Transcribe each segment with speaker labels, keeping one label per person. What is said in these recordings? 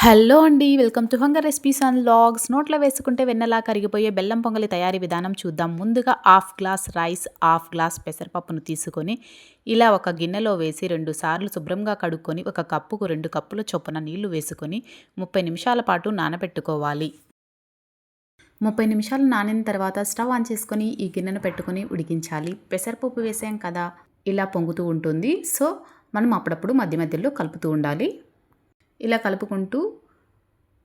Speaker 1: Hello అండి. Welcome to hunger recipes and vlogs. నోట్లో వేసుకుంటే వెన్నలా కరిగిపోయే బెల్లం పొంగలి తయారీ విధానం చూద్దాం. ముందుగా half glass rice, half glass పెసరపప్పును తీసుకొని ఇలా ఒక గిన్నెలో వేసి 2 సార్లు శుభ్రంగా కడుక్కొని ఒక కప్పుకు 2 కప్పుల చొప్పున నీళ్లు వేసుకొని 30 నిమిషాల పాటు నానబెట్టుకోవాలి. 30 నిమిషాలు నానిన తర్వాత స్టవ్ ఆన్ చేసుకొని ఈ గిన్నెను పెట్టుకొని ఉడికించాలి. పెసరపప్పు వేసాం కదా, ఇలా పొంగుతూ ఉంటుంది. సో మనం అప్పుడప్పుడు మధ్య మధ్యలో కలుపుతూ ఉండాలి. ఇలా కలుపుకుంటూ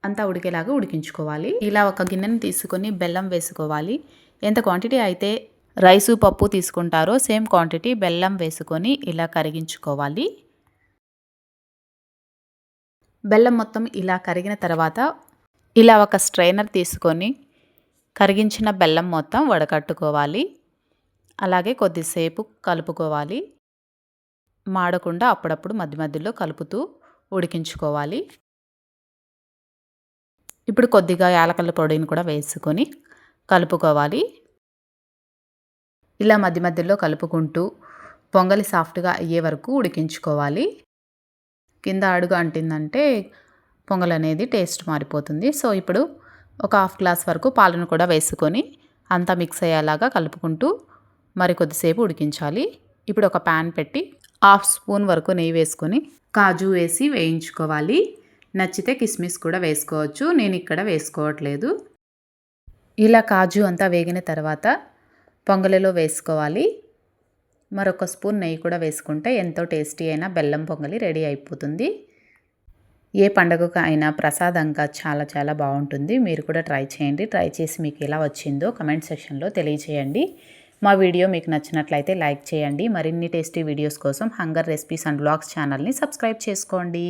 Speaker 1: అంతా ఉడికేలాగా ఉడికించుకోవాలి. ఇలా ఒక గిన్నెను తీసుకొని బెల్లం వేసుకోవాలి. ఎంత క్వాంటిటీ అయితే రైసు పప్పు తీసుకుంటారో సేమ్ క్వాంటిటీ బెల్లం వేసుకొని ఇలా కరిగించుకోవాలి. బెల్లం మొత్తం ఇలా కరిగిన తర్వాత ఇలా ఒక స్ట్రైనర్ తీసుకొని కరిగించిన బెల్లం మొత్తం వడకట్టుకోవాలి. అలాగే కొద్దిసేపు కలుపుకోవాలి. మాడకుండా అప్పుడప్పుడు మధ్య మధ్యలో కలుపుతూ ఉడికించుకోవాలి. ఇప్పుడు కొద్దిగా యాలకుల పొడిని కూడా వేసుకొని కలుపుకోవాలి. ఇలా మధ్య మధ్యలో కలుపుకుంటూ పొంగలి సాఫ్ట్గా అయ్యే వరకు ఉడికించుకోవాలి. కింద అడుగు అంటిందంటే పొంగల్ అనేది టేస్ట్ మారిపోతుంది. సో ఇప్పుడు ఒక హాఫ్ గ్లాస్ వరకు పాలను కూడా వేసుకొని అంతా మిక్స్ అయ్యేలాగా కలుపుకుంటూ మరి కొద్దిసేపు ఉడికించాలి. ఇప్పుడు ఒక ప్యాన్ పెట్టి హాఫ్ స్పూన్ వరకు నెయ్యి వేసుకొని కాజు వేసి వేయించుకోవాలి. నచ్చితే కిస్మిస్ కూడా వేసుకోవచ్చు. నేను ఇక్కడ వేసుకోవట్లేదు. ఇలా కాజు అంతా వేగిన తర్వాత పొంగలిలో వేసుకోవాలి. మరొక స్పూన్ నెయ్యి కూడా వేసుకుంటే ఎంతో టేస్టీ అయిన బెల్లం పొంగలి రెడీ అయిపోతుంది. ఏ పండుగకు అయినా ప్రసాదంగా చాలా చాలా బాగుంటుంది. మీరు కూడా ట్రై చేయండి. ట్రై చేసి మీకు ఎలా వచ్చిందో కమెంట్ సెక్షన్లో తెలియజేయండి. మా వీడియో మీకు నచ్చినట్లయితే లైక్ చేయండి. మరిన్ని టేస్టీ వీడియోస్ కోసం హంగర్ రెసిపీస్ అండ్ వ్లాగ్స్ ఛానల్ని సబ్స్క్రైబ్ చేసుకోండి.